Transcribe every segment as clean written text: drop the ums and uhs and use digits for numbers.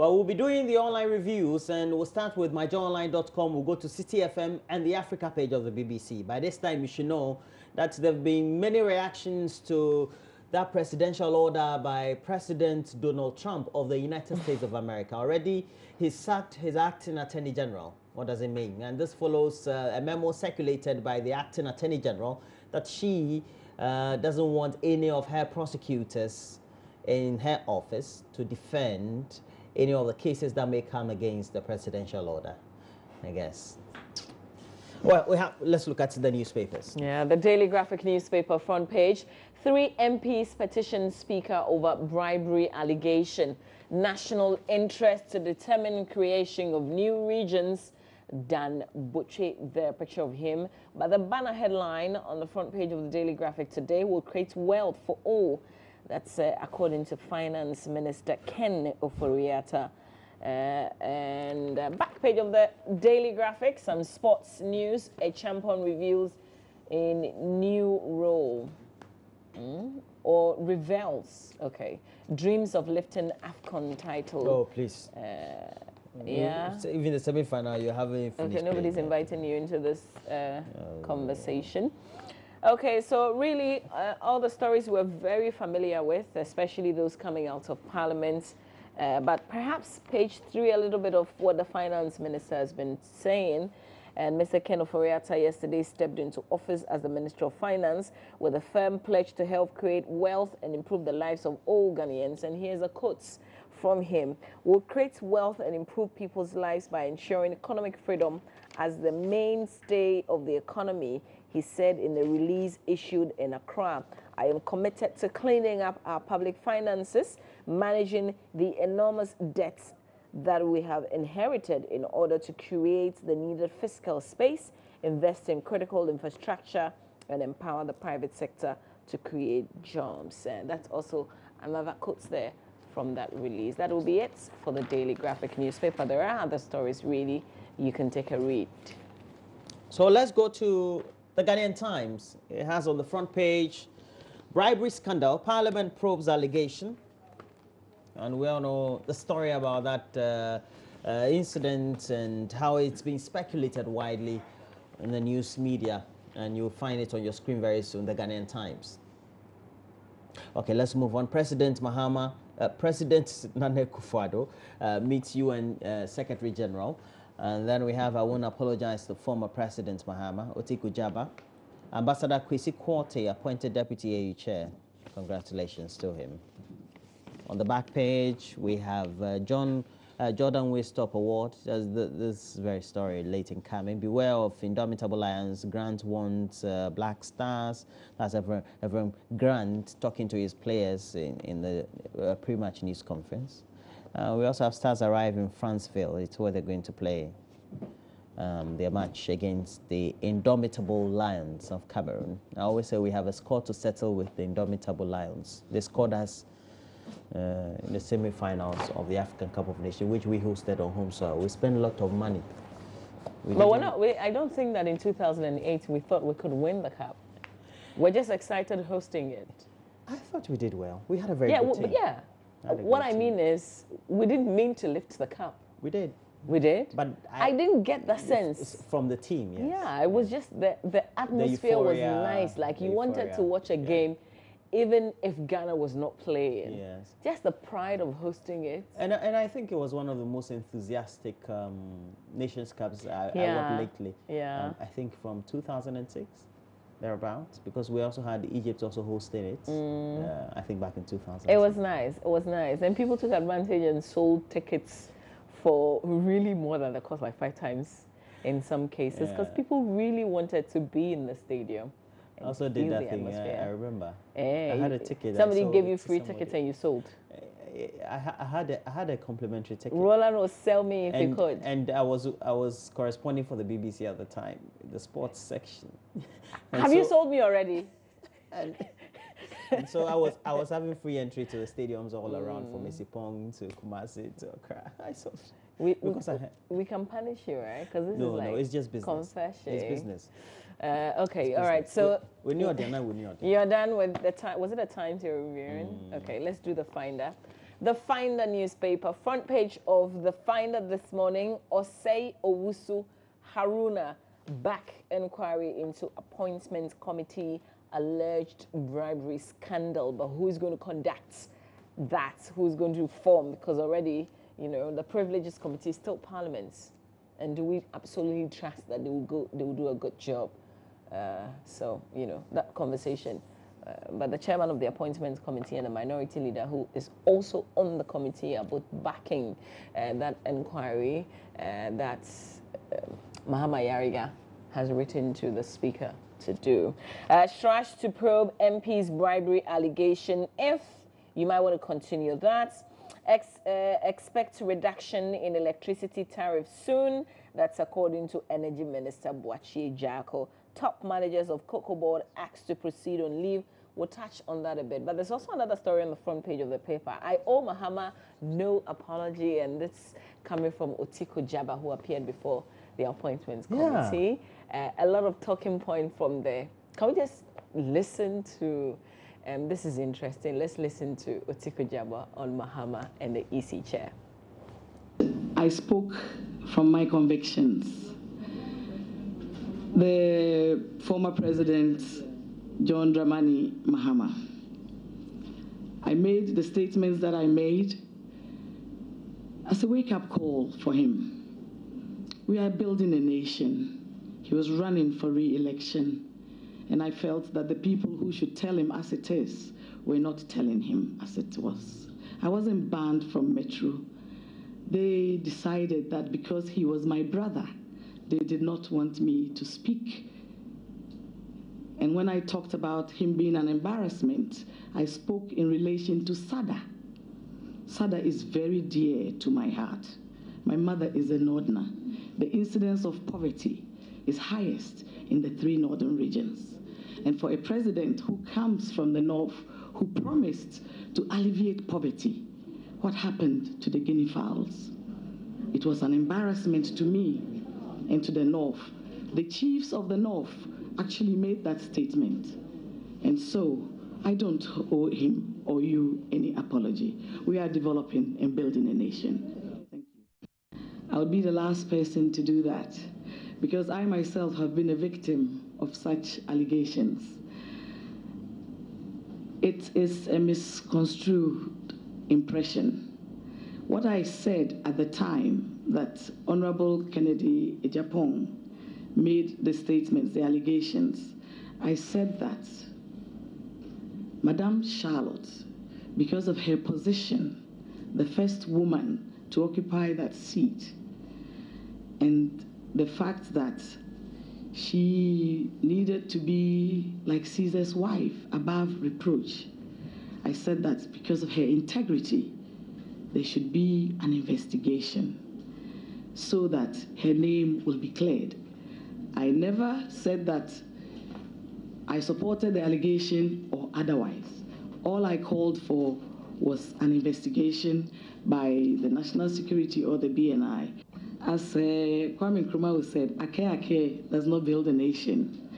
Well, we'll be doing the online reviews, and we'll start with myjoyonline.com. We'll go to City FM and the Africa page of the BBC. By this time, you should know that there have been many reactions to that presidential order by President Donald Trump of the United States of America. Already, he's sacked his acting attorney general. What does it mean? And this follows a memo circulated by the acting attorney general that she doesn't want any of her prosecutors in her office to defend any of the cases that may come against the presidential order, I guess. Well, let's look at the newspapers. Yeah, the Daily Graphic newspaper front page. 3 MPs petition Speaker over bribery allegation. National interest to determine creation of new regions. Dan Butchie, the picture of him. But the banner headline on the front page of the Daily Graphic today will create wealth for all. That's according to Finance Minister Ken Ofori-Atta. Back page of the Daily Graphic, some sports news. A champion reveals in new role. Or revels, okay. Dreams of lifting AFCON title. Oh, please. Yeah. Even the semi-final, you haven't finished. Okay, nobody's inviting you into this conversation. Okay, so really, all the stories we're very familiar with, especially those coming out of Parliament. But perhaps page 3, a little bit of what the Finance Minister has been saying. And Mr. Ken Ofori-Atta yesterday stepped into office as the Minister of Finance with a firm pledge to help create wealth and improve the lives of all Ghanaians. And here's a quote from him. We'll create wealth and improve people's lives by ensuring economic freedom as the mainstay of the economy, he said in the release issued in Accra. I am committed to cleaning up our public finances, managing the enormous debts that we have inherited in order to create the needed fiscal space, invest in critical infrastructure, and empower the private sector to create jobs. And that's also another quote there from that release. That will be it for the Daily Graphic newspaper. There are other stories, really. You can take a read. So let's go to the Ghanaian Times. It has on the front page, bribery scandal, Parliament probes allegation. And we all know the story about that incident and how it's been speculated widely in the news media. And you'll find it on your screen very soon, the Ghanaian Times. Okay, let's move on. President Mahama, President Nana Akufo-Addo meets UN Secretary General. And then we have, I want to apologize to former President Mahama, Otiku Jaba. Ambassador Kwesi Kwartey appointed Deputy AU Chair. Congratulations to him. On the back page, we have Jordan Waystop Award. This very story late in coming. Beware of Indomitable Lions. Grant wants Black Stars. That's Evan Grant talking to his players in the pre-match news conference. We also have Stars arrive in Franceville. It's where they're going to play their match against the Indomitable Lions of Cameroon. I always say we have a score to settle with the Indomitable Lions. They scored us in the semi-finals of the African Cup of Nations, which we hosted on home soil. We spent a lot of money. I don't think that in 2008 we thought we could win the cup. We're just excited hosting it. I thought we did well. We had a very good team. Yeah. What I mean is, we didn't mean to lift the cup. We did. We did? But I didn't get the sense. From the team, yes. Yeah, it was just the atmosphere was nice. Like you wanted to watch a game, even if Ghana was not playing. Yes. Just the pride of hosting it. And I think it was one of the most enthusiastic Nations Cups I worked lately. Yeah. I think from 2006. Thereabouts, because we also had Egypt also hosting it. I think back in 2000. It was nice. It was nice, and people took advantage and sold tickets for really more than the cost, like 5 times in some cases, because people really wanted to be in the stadium. I also did that thing. I remember. I had a ticket. Somebody gave you free tickets and you sold. I had a complimentary ticket. Roland would sell me if he could. And I was corresponding for the BBC at the time, the sports section. Have you sold me already? And so I was having free entry to the stadiums all around, from Isipong to Kumasi to Accra. I sold. We can punish you, right? Because this is like no, it's just business. Confession. It's business. Okay, all right. So we knew it. You're done with the time. Was it a Times you're reviewing? Okay, let's do the finder. The Finder newspaper, front page of The Finder this morning, Osei Owusu Haruna, back inquiry into appointment committee, alleged bribery scandal. But who's going to conduct that? Who's going to form? Because already, you know, the privileges committee is still Parliament. And do we absolutely trust that they will do a good job? So, you know, that conversation. But the chairman of the appointments committee and the minority leader who is also on the committee are both backing that inquiry that Mahama Yariga has written to the speaker to do. Shrash to probe MP's bribery allegation. If you might want to continue that. Expect reduction in electricity tariff soon. That's according to Energy Minister Boachie Jacko. Top managers of Cocoa Board asked to proceed on leave. We'll touch on that a bit. But there's also another story on the front page of the paper. I owe Mahama no apology, and this coming from Otiko Jaba, who appeared before the appointments committee. A lot of talking point from there. Can we just listen to, this is interesting, let's listen to Otiko Jaba on Mahama and the EC chair. I spoke from my convictions. The former president, John Dramani Mahama. I made the statements that I made as a wake-up call for him. We are building a nation. He was running for re-election, and I felt that the people who should tell him as it is were not telling him as it was. I wasn't banned from Metro. They decided that because he was my brother, they did not want me to speak. And when I talked about him being an embarrassment, I spoke in relation to SADA. SADA is very dear to my heart. My mother is a Northerner. The incidence of poverty is highest in the 3 northern regions. And for a president who comes from the north, who promised to alleviate poverty, what happened to the guinea fowls? It was an embarrassment to me and to the north. The chiefs of the north actually made that statement. And so I don't owe him or you any apology. We are developing and building a nation. Thank you. I would be the last person to do that because I myself have been a victim of such allegations. It is a misconstrued impression. What I said at the time that Honorable Kennedy Ejapong made the statements, the allegations, I said that Madame Charlotte, because of her position, the first woman to occupy that seat, and the fact that she needed to be like Caesar's wife, above reproach, I said that because of her integrity, there should be an investigation so that her name will be cleared. I never said that I supported the allegation or otherwise. All I called for was an investigation by the National Security or the BNI. As Kwame Nkrumah said, Ake does not build a nation.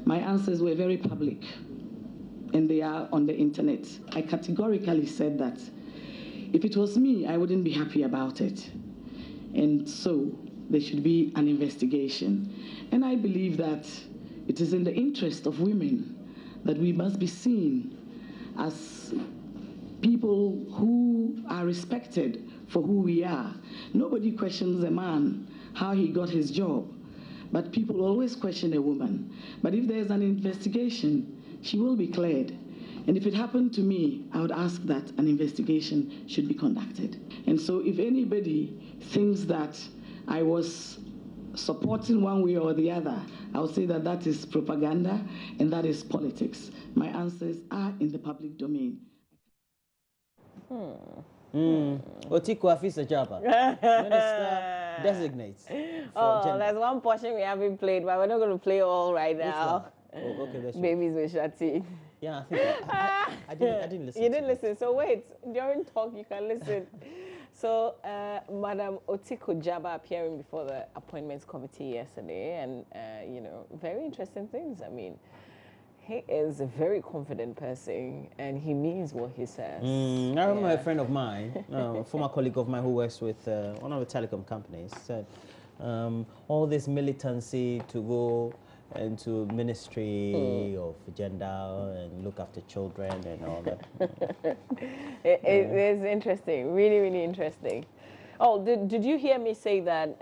My answers were very public, and they are on the internet. I categorically said that if it was me, I wouldn't be happy about it. And so there should be an investigation. And I believe that it is in the interest of women that we must be seen as people who are respected for who we are. Nobody questions a man how he got his job, but people always question a woman. But if there's an investigation, she will be cleared. And if it happened to me, I would ask that an investigation should be conducted. And so if anybody thinks that I was supporting one way or the other, I would say that that is propaganda and that is politics. My answers are in the public domain. Otiko Afisa Jaba, Minister designates. There's one portion we haven't played, but we're not going to play all right now. Oh, okay, that's Babies with Shati. Yeah, I think I didn't listen. You didn't listen. So wait, during talk you can listen. So Madam Otiko Jaba appearing before the appointments committee yesterday, and you know, very interesting things. I mean, He is a very confident person, and he means what he says. I remember a friend of mine, a former colleague of mine who works with one of the telecom companies, said all this militancy to go into ministry of gender and look after children and all that. It is interesting, really, really interesting. Oh, did you hear me say that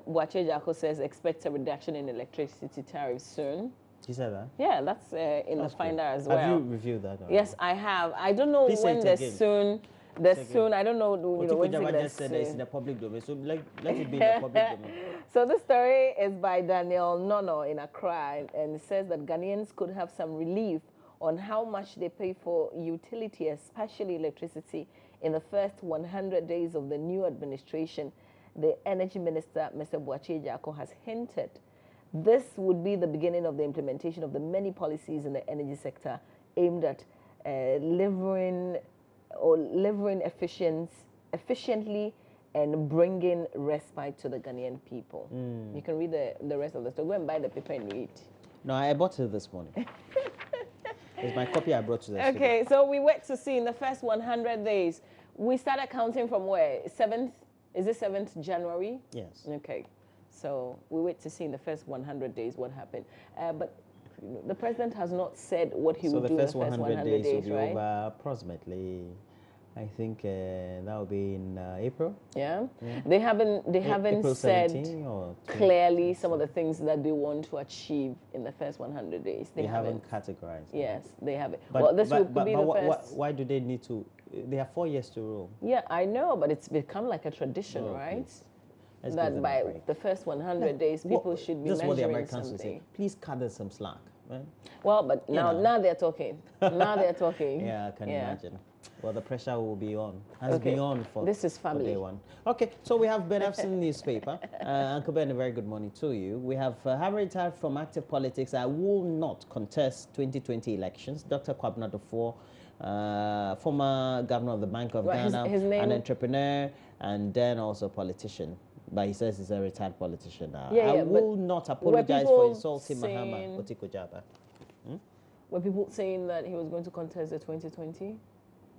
Boakye Agyarko says expect a reduction in electricity tariffs soon? You said that? Yeah, that's in the Finder as well. Have you reviewed that? Yes, I have. I don't know Please say when it the again. soon. The soon, I don't know. You know, when just said it's in the public domain, so let it be in the public domain. So this story is by Daniel Nono in Accra, and it says that Ghanaians could have some relief on how much they pay for utility, especially electricity, in the first 100 days of the new administration. The Energy Minister, Mr. Boakye Agyarko, has hinted this would be the beginning of the implementation of the many policies in the energy sector aimed at delivering efficiently and bringing respite to the Ghanaian people. You can read the rest of the story. Go and buy the paper and read. No, I bought it this morning. It's my copy I brought to the studio. Okay, so we wait to see in the first 100 days. We started counting from where? 7th? Is it 7th January? Yes. Okay. So we wait to see in the first 100 days what happened. But the president has not said what he will do in the first 100 days, will be right? over approximately, I think that will be in April. Yeah. They haven't April said 17 or 20. clearly some of the things that they want to achieve in the first 100 days. They haven't categorized. Yes, they haven't. But, well, this will but be the first. why do they need to? They have 4 years to rule. Yeah, I know, but it's become like a tradition, right? Please. Let's give That them a by break. the first 100 days, people should be This is what the measuring Americans will say. something. Please cut us some slack. Right? Well, but now know. now they're talking. Now they're talking. Yeah, I can imagine. Well, the pressure will be on. Has been on for This is family. for day one. Okay, so we have Ben Epson newspaper. Uncle Ben, a very good morning to you. We have having retired from active politics, I will not contest 2020 elections. Dr. Kwabena Duffuor, former governor of the Bank of Ghana, his name? an entrepreneur, and then also a politician. But he says he's a retired politician now. Yeah, I yeah, will not apologize people for insulting saying- Mahama Otiko Jaba. Were people saying that he was going to contest the 2020?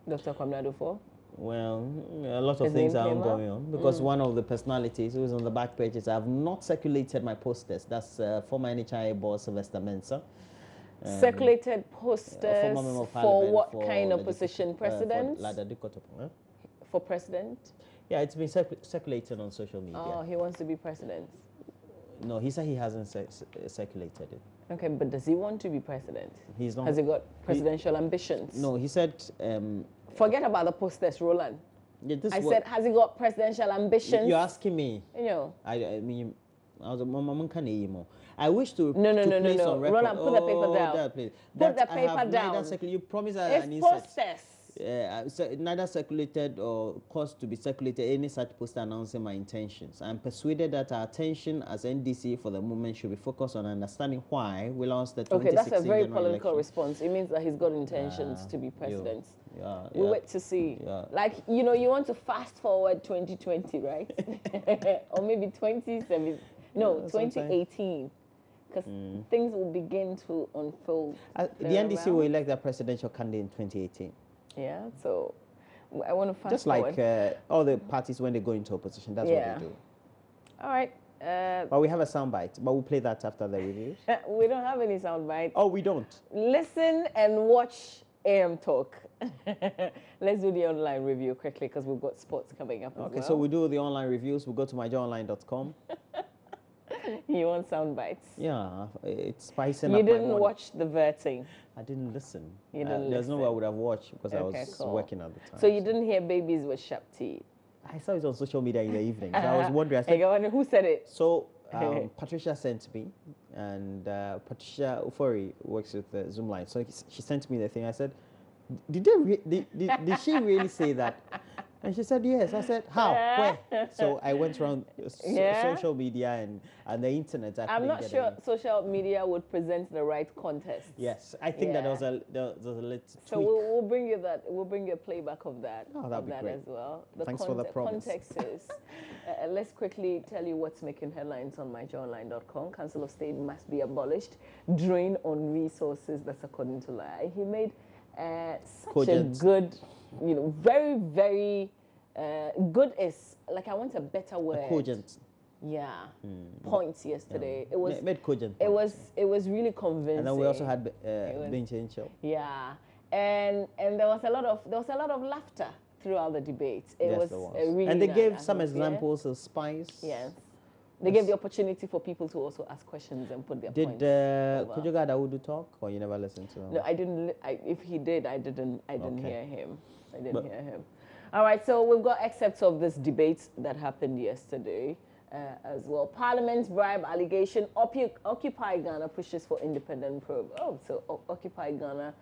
Dr. Kwabena Duffuor? Well, a lot of His things name are came up? going on because one of the personalities who is on the back pages, I have not circulated my posters. That's former NHIA boss Sylvester Mensah. Circulated posters Former member of for parliament what for kind of Lady- position? President? For Lada Dikotopo, huh? For president? Yeah, it's been circulated on social media. Oh, he wants to be president. No, he said he hasn't circulated it. Okay, but does he want to be president? He's not. Has he got presidential ambitions? No, he said. Forget about the posters, Roland. Yeah, this I what- said, has he got presidential ambitions? You're asking me. You know. I mean, I was a mama can emo. I wish to No, to place no. on record. Roland, put the paper down. That, please. Put That the I paper have down. neither you promise I It's an insert. posters. Neither circulated or caused to be circulated any such poster announcing my intentions. I'm persuaded that our attention as NDC for the moment should be focused on understanding why we lost the 2016 Okay, that's a very general political election. response. It means that he's got intentions to be president. Yeah, We'll yeah. wait to see. Yeah. Like, you know, you want to fast forward 2020, right? Or maybe 2017. No, sometimes. 2018. Because things will begin to unfold. The very NDC well. will elect their presidential candidate in 2018. Yeah, so I want to fast Just forward. like all the parties when they go into opposition, that's Yeah. what they do. All right. But we have a soundbite, but we'll play that after the reviews. We don't have any sound bites. Oh, we don't. Listen and watch AM Talk. Let's do the online review quickly because we've got sports coming up as Okay, well. so we do the online reviews. We'll go to myjoyonline.com. You want sound bites? Yeah, it's spicing You up my didn't morning. watch the verting. I didn't listen. You didn't There's no way I would have watched because I Okay, was cool. working at the time. So you didn't hear babies with sharp teeth. I saw it on social media in the evening. So I was wondering. I Hey, said, go on, who said it? so Patricia sent me, and Patricia Ufori works with Zoomline. So she sent me the thing. I said, did she really say that? And she said, yes. I said, how? Where? So I went around social media and the internet. I'm not sure social media would present the right context. Yes, I think that there was a little so tweak. we'll bring you that. We'll bring you a playback of that. Oh, that'd be great. As well. Thanks for the promise. Context is. Let's quickly tell you what's making headlines on myjoyonline.com. Council of State must be abolished. Drain on resources. That's according to Lai. He made such a good, very, very good is, like, I want a better word. Cogent. Yeah. Points yesterday. It was made cogent. It was really convincing. And then we also had Benjamin Show. Yeah. And there was a lot of laughter throughout the debate. It was a really and they nice gave some atmosphere. examples of spice. Yes. They gave the opportunity for people to also ask questions and put their points. Did Kujoga Dawudu talk, or you never listened to him? No, I didn't. If he did, I didn't hear him. I didn't hear him. All right, so we've got excerpts of this debate that happened yesterday as well. Parliament's bribe allegation. Occupy Ghana pushes for independent probe. Oh, so Occupy Ghana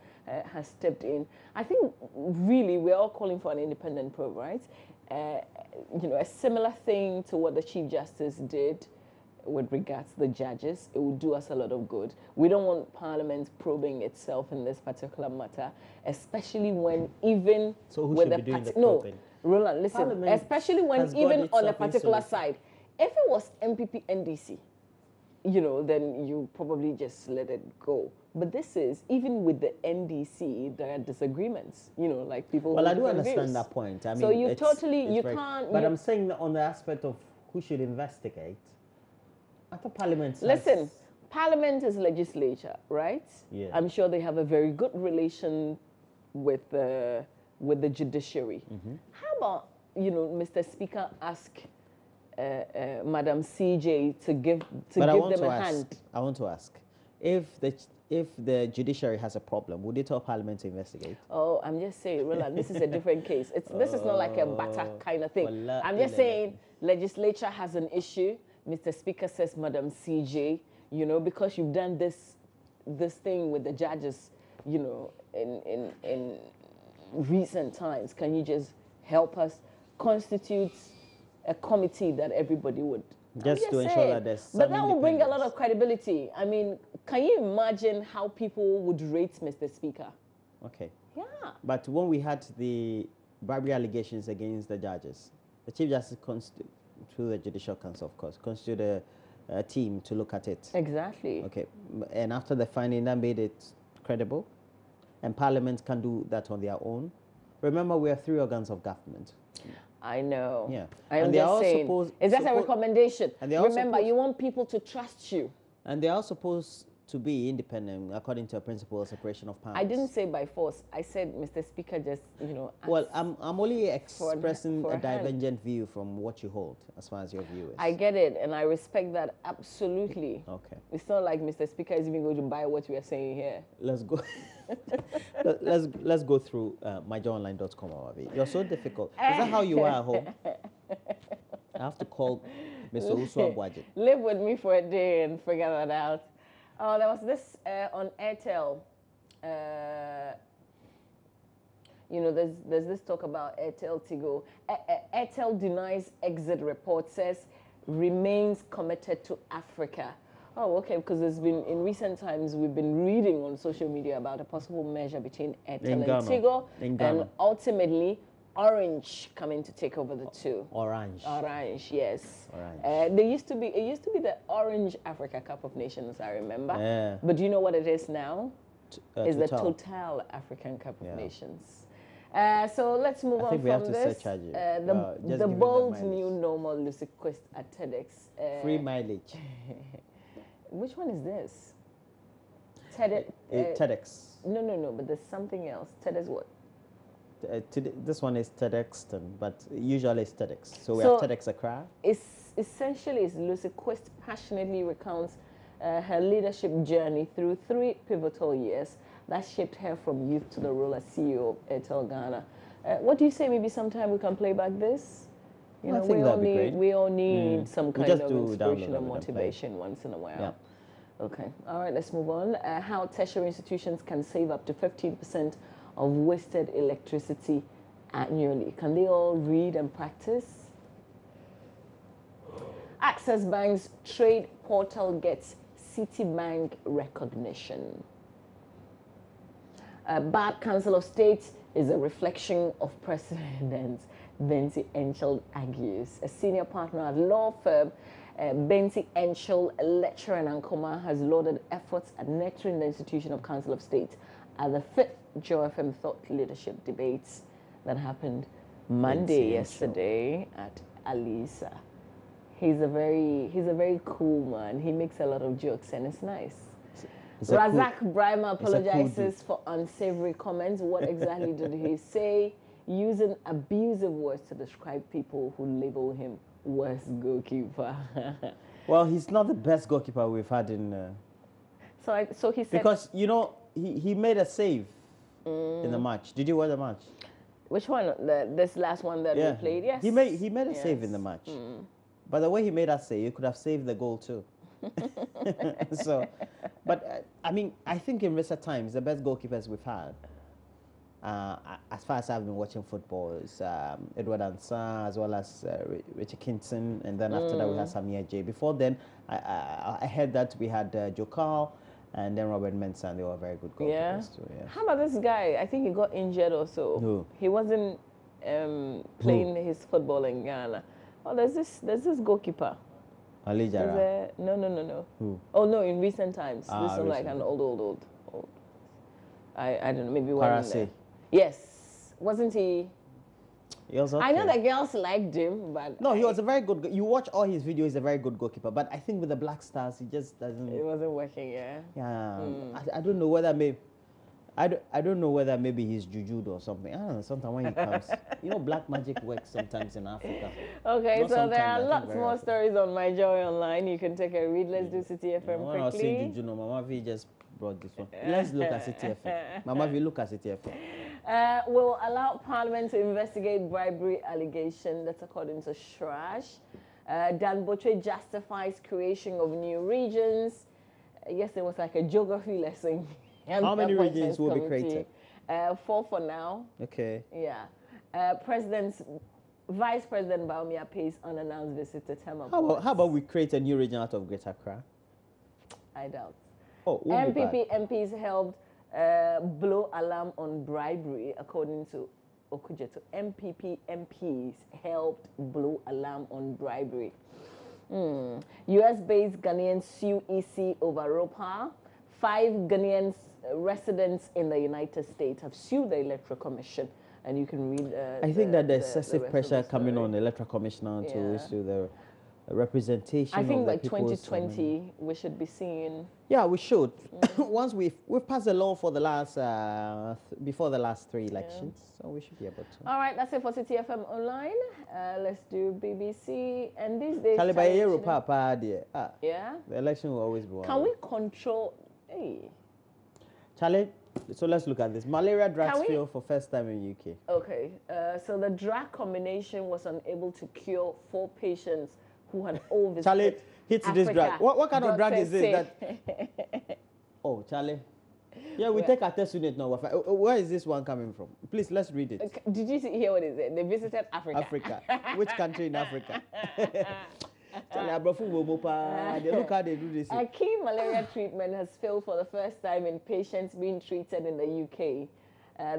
has stepped in. I think really we're all calling for an independent probe, right? A similar thing to what the Chief Justice did with regards to the judges. It would do us a lot of good. We don't want Parliament probing itself in this particular matter, especially when even so who with should be doing the probing? No, Roland, listen. Parliament especially when even on a particular side, if it was MPP NDC, then you probably just let it go. But this is, even with the NDC, there are disagreements, like people. Well, I do understand that point. I mean, so you can't. But I'm saying that on the aspect of who should investigate. I thought Parliament. Listen, Parliament is legislature, right? Yeah. I'm sure they have a very good relation with the judiciary. Mm-hmm. How about Mr. Speaker, ask Madam CJ to give them a hand? I want to ask, if the judiciary has a problem, would they tell Parliament to investigate? Oh, I'm just saying, Roland, this is a different case. This is not like a butter kind of thing. I'm just saying, legislature has an issue. Mr. Speaker says, Madam CJ, because you've done this thing with the judges, in recent times, can you just help us constitute a committee that everybody would just to ensure that there's some But that will bring a lot of credibility. I mean, can you imagine how people would rate Mr. Speaker? Okay. Yeah. But when we had the bribery allegations against the judges, the Chief Justice through the Judicial Council, of course, constituted a team to look at it. Exactly. Okay. And after the finding, that made it credible. And Parliament can do that on their own. Remember, we have 3 organs of government. I know. Yeah. I'm just saying. Is that a recommendation? Remember, you want people to trust you. And they are supposed to be independent according to a principle of separation of powers. I didn't say by force. I said Mr. Speaker just, Well, I'm only expressing a divergent view from what you hold, as far as your view is. I get it, and I respect that absolutely. Okay. It's not like Mr. Speaker is even going to buy what we are saying here. Let's go. let's go through myjoyonline.com, Awabi. You're so difficult. Is that how you are at home? I have to call Mr. Usu Abwaji. Live with me for a day and figure that out. Oh, there was this on Airtel. There's this talk about Airtel Tigo. Airtel denies exit report, says remains committed to Africa. Oh, okay, because there's been, in recent times, we've been reading on social media about a possible measure between Airtel and Tigo, and ultimately Orange coming to take over the two. Orange, yes. Orange. It used to be the Orange Africa Cup of Nations, I remember. Yeah. But do you know what it is now? It's the Total. Total African Cup of Nations. So let's move on from this. I think we have to surcharge you. The bold new normal, Lucy Quest at TEDx. Free mileage. Which one is this? TEDx. No, but there's something else. TEDx what? This one is TEDxton, but usually it's TEDx. So we have TEDx Accra. Essentially, Lucy Quest passionately recounts her leadership journey through 3 pivotal years that shaped her from youth to the role as CEO of Airtel Ghana. What do you say? Maybe sometime we can play back this? I think that'd be great. We all need some kind of inspiration and download motivation once in a while. Yeah. Okay. All right, let's move on. How tertiary institutions can save up to 15% of wasted electricity annually. Can they all read and practice? Access Bank's trade portal gets Citibank recognition. Bad Council of State is a reflection of President Benty Enchel argues. A senior partner at law firm Benty Enchel, lecturer in Ankoma, has lauded efforts at nurturing the institution of Council of State at the 5th Joe FM Thought Leadership Debates that happened Monday yesterday at Alisa. He's a very cool man. He makes a lot of jokes and it's nice. Razak Brahma apologizes for unsavory comments. What exactly did he say? Using abusive words to describe people who label him worst goalkeeper. Well, he's not the best goalkeeper we've had in. So he said, because you know he made a save in the match. Did you watch the match? Which one? This last one that we played. Yes. He made a save in the match. But the way he made that save, you could have saved the goal too. So, but I mean, I think in recent times, the best goalkeepers we've had, as far as I've been watching football, is Edward Ansah as well as Richard Kinson, and then after that we had Samir J. Before then, I heard that we had Joe Carl and then Robert Mensah, and they were very good goalkeepers too. Yeah. How about this guy? I think he got injured also. Who? He wasn't playing his football in Ghana. Oh, there's this goalkeeper. Ali Jara. No. Who? Oh no, in recent times. This is like recently. an old. I don't know, maybe Karase. one. Yes, wasn't he? He was okay. I know the girls liked him, but no, he was a very good. You watch all his videos; he's a very good goalkeeper. But I think with the Black Stars, he just doesn't. It wasn't working. Yeah. Yeah, I don't know whether maybe. I don't know whether maybe he's jujued or something. I don't know. Sometimes when he comes, black magic works sometimes in Africa. Okay, Not so there are sometimes, lots more stories on My Joy Online. You can take a read. Let's do City FM When quickly. I was saying juju, no, Mama V just brought this one. Let's look at City FM. Mama V, look at City FM. Will allow Parliament to investigate bribery allegation. That's according to Shrash. Dan Botre justifies creation of new regions. Yes, there was like a geography lesson. How many regions will be created? 4 for now. Okay. Yeah. Vice President Baumia pays unannounced visit to Tema. How about we create a new region out of Greater Accra? I doubt. Oh, won't be bad. MPP MPs helped blow alarm on bribery, according to Okujeto. MPP MPs helped blow alarm on bribery. US-based Ghanaians sue EC over ROPA. 5 Ghanaian residents in the United States have sued the Electoral Commission, and you can read. I think that there's excessive pressure coming on the Electoral Commissioner to issue the representation. I think of by the 2020 we should be seeing. Yeah, we should. Once we've passed the law for the last before the last 3 elections, so we should be able to. All right, that's it for City FM Online. Let's do BBC, and these days. Yeah. The election will always be. Can we control? Hey. Charlie, so let's look at this. Malaria drugs fail for first time in UK. Okay, so the drug combination was unable to cure 4 patients who had all visited Charlie, hit Africa. this drug. What kind of drug is this? Oh, Charlie. Yeah, we take our test unit now. Where is this one coming from? Please, let's read it. Did you hear what it said? They visited Africa. Africa. Which country in Africa? Look how they do this. A key malaria treatment has failed for the first time in patients being treated in the UK.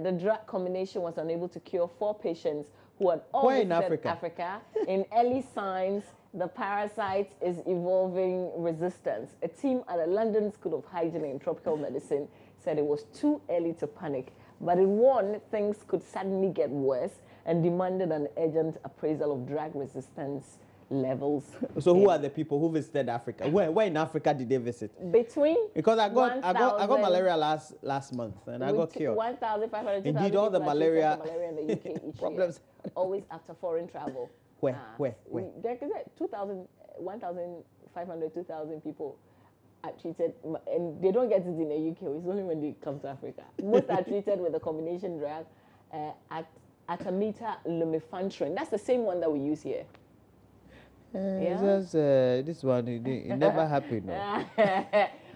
The drug combination was unable to cure 4 patients who had all visited Africa. In early signs, the parasite is evolving resistance. A team at the London School of Hygiene and Tropical Medicine said it was too early to panic, but it warned things could suddenly get worse and demanded an urgent appraisal of drug resistance levels. So who are the people who visited Africa? Where in Africa did they visit? Because I got malaria last month and I got cured. 1,500. Indeed, all the malaria in the UK each problems year, always after foreign travel. Where? There is 1,500, 2,000 people are treated, and they don't get it in the UK. It's only when they come to Africa. Most are treated with a combination drug, Artemether lumefantrine. That's the same one that we use here. This one, it never happened. No.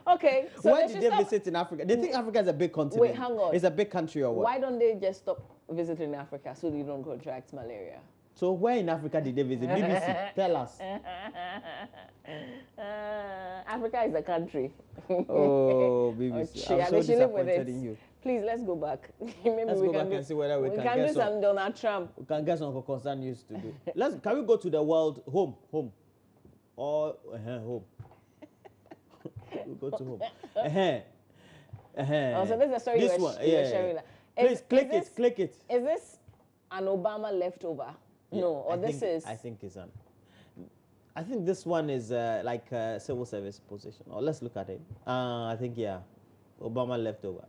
Okay. So where did they visit in Africa? They think Africa is a big continent. Wait, hang on. It's a big country or what? Why don't they just stop visit in Africa so they don't contract malaria. So where in Africa did they visit? BBC, tell us. Africa is a country. Oh, BBC. I'm so disappointed in you. Please, let's go back. Maybe let's go back and see whether we can do get some Donald Trump. We can get some concern news to do. Can we go to the world home? Or home? We'll go to home. Oh, so this is the story you were sharing. Please click it. Is this an Obama leftover? Yeah, no, or I think it's an. I think this one is like a civil service position. Or let's look at it. I think Obama leftover.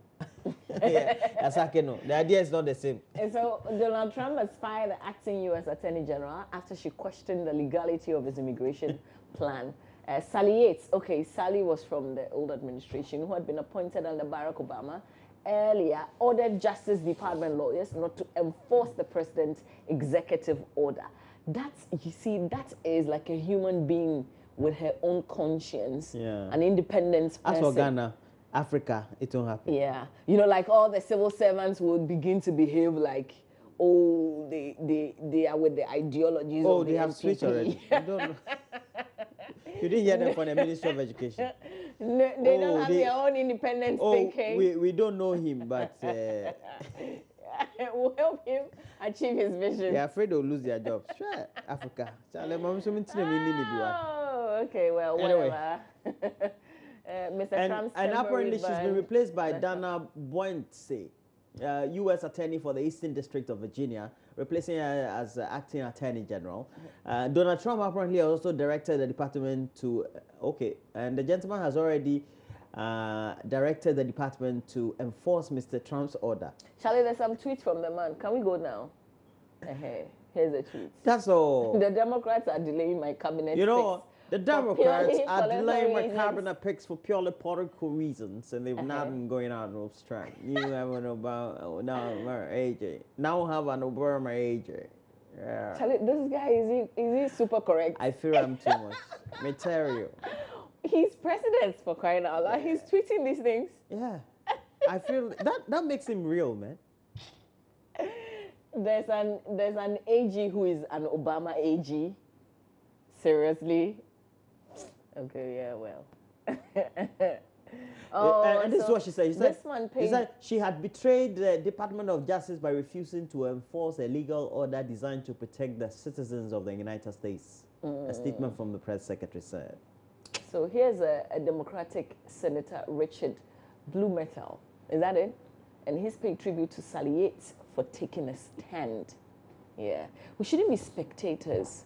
The idea is not the same. And so Donald Trump has fired the acting U.S. Attorney General after she questioned the legality of his immigration plan. Sally Yates, Sally was from the old administration who had been appointed under Barack Obama. Earlier, ordered Justice Department lawyers not to enforce the president's executive order. That is like a human being with her own conscience, an independent person. As for Ghana, Africa, it won't happen. Yeah, like all the civil servants would begin to behave like, they are with the ideologies of the they have MPP. switched already. You don't know. You didn't hear them from the Ministry of Education. No, they don't have their own independent thinking. We don't know him, but we'll help him achieve his vision. They're afraid they'll lose their jobs. Sure, Africa. Oh, okay, well, whatever. Mr. Trump's and apparently she's been replaced by Dana Bointsey, U.S. Attorney for the Eastern District of Virginia, replacing her as acting Attorney General. Donald Trump apparently also directed the department to, and the gentleman has already directed the department to enforce Mr. Trump's order. Charlie, there's some tweets from the man. Can we go now? Here's the tweets. That's all. The Democrats are delaying my cabinet picks. The Democrats are delaying my cabinet picks for purely political reasons, and they've not been going out on strike. You have an Obama, AJ. Now have an Obama AJ. Yeah. Charlie, this guy, is he super correct? I fear I'm too much. Material. He's president, for crying out loud. He's tweeting these things. Yeah. I feel that makes him real, man. There's an AG who is an Obama AG. Seriously? Okay, yeah, well. And this is what she said. She said she had betrayed the Department of Justice by refusing to enforce a legal order designed to protect the citizens of the United States. A statement from the press secretary said. So here's a Democratic Senator, Richard Blumenthal. Is that it? And he's paying tribute to Sally Yates for taking a stand. Yeah. We shouldn't be spectators.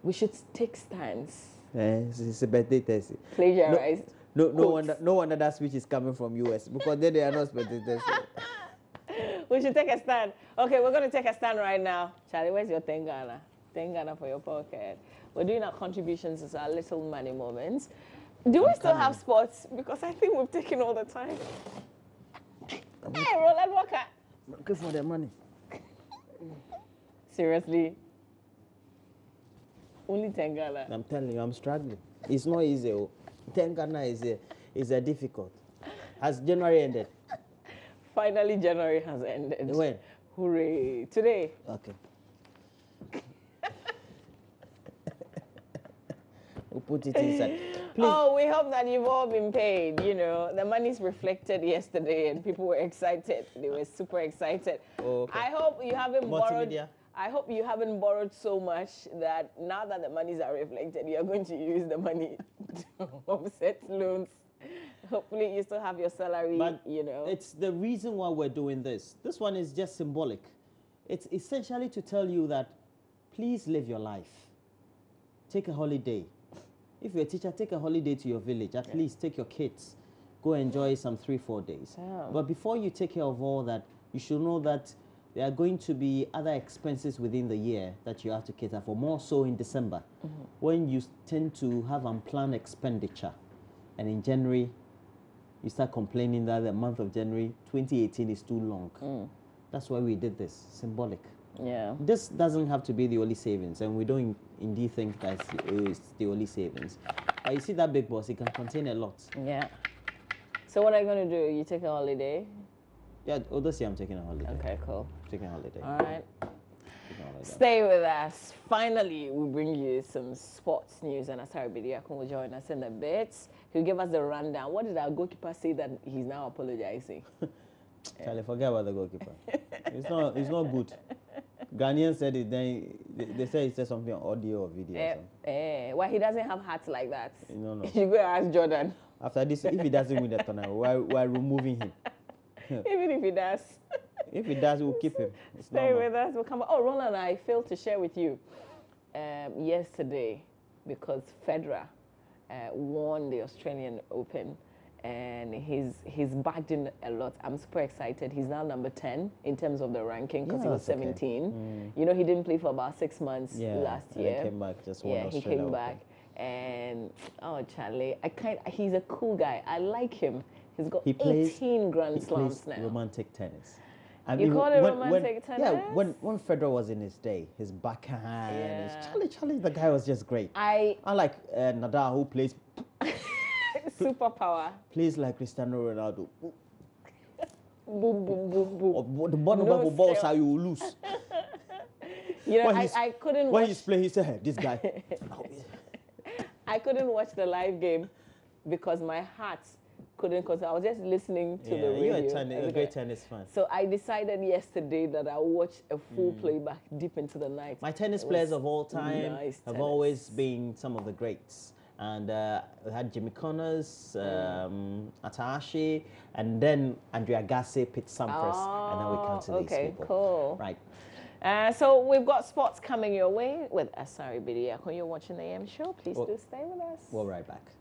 We should take stands. It's a birthday test. Plagiarized. No wonder that speech is coming from US, because they are not spectators. We should take a stand. Okay, we're going to take a stand right now. Charlie, where's your Tengana? Tengana for your pocket. We're doing our contributions as our little money moments. Do we still have sports? Because I think we've taken all the time. Hey, Roland Walker. Looking for their money. Seriously? Only Tengana. I'm telling you, I'm struggling. It's not easy. Tengana is a difficult. Has January ended? Finally, January has ended. When? Hooray. Today. Okay. We'll put it inside. Please. Oh, we hope that you've all been paid. The money's reflected yesterday and people were excited. They were super excited. Okay. I hope you haven't Multimedia. I hope you haven't borrowed so much that now that the monies are reflected, you're going to use the money to offset loans. Hopefully you still have your salary, But it's the reason why we're doing this. This one is just symbolic. It's essentially to tell you that please live your life. Take a holiday. If you're a teacher, take a holiday to your village. At least take your kids. Go enjoy some 3-4 days. Yeah. But before you take care of all that, you should know that there are going to be other expenses within the year that you have to cater for, more so in December, when you tend to have unplanned expenditure. And in January, you start complaining that the month of January 2018 is too long. That's why we did this, symbolic. Yeah. This doesn't have to be the only savings, and we don't indeed think that it's the only savings. But you see that big box, it can contain a lot. Yeah. So what are you going to do? You take a holiday? Yeah, this year I'm taking a holiday. Okay, cool. Taking a holiday. All right. Taking a holiday. Stay with us. Finally, we bring you some sports news, and Asari Bediakun will join us in a bit. He'll give us the rundown. What did our goalkeeper say that he's now apologizing? Charlie, forget about the goalkeeper. It's not good. Ghanaian said it, then they say he said something on audio or video or something. Why he doesn't have hearts like that? No. You go ask Jordan. After this, if he doesn't win the tournament, we're removing him. Even if he does. If he does, we'll keep him. It's Stay normal. with us. We'll come back. Oh, Roland, I failed to share with you yesterday because Federer won the Australian Open. And he's bagged in a lot. I'm super excited. He's now number 10 in terms of the ranking because he was 17. Okay. You know, he didn't play for about 6 months Yeah, last and year. he came back, just won Yeah, he Australia came Open. back. And, oh, Charlie, he's a cool guy. I like him. He's got 18 Grand Slams plays now. romantic tennis. You call it romantic tennis? Yeah, when Federer was in his day, his backhand, Charlie, the guy was just great. Unlike Nadal, who plays superpower. Plays like Cristiano Ronaldo. Boom, boom, boom, boom. Or the bottom of the balls how you will lose. You know, I couldn't when watch. he's playing, he said, hey, this guy. I couldn't watch the live game because my heart couldn't, because I was just listening to the radio. You're a great tennis fan. So I decided yesterday that I'll watch a full playback deep into the night. My tennis players of all time have always been some of the greats. And we had Jimmy Connors, Atahashi, and then Andrea Agassi, Pete Sampras, and then we come to these people. Okay, cool. Right. So we've got sports coming your way with Asari Bediakun. You're watching the AM show. Please do stay with us. We'll be right back.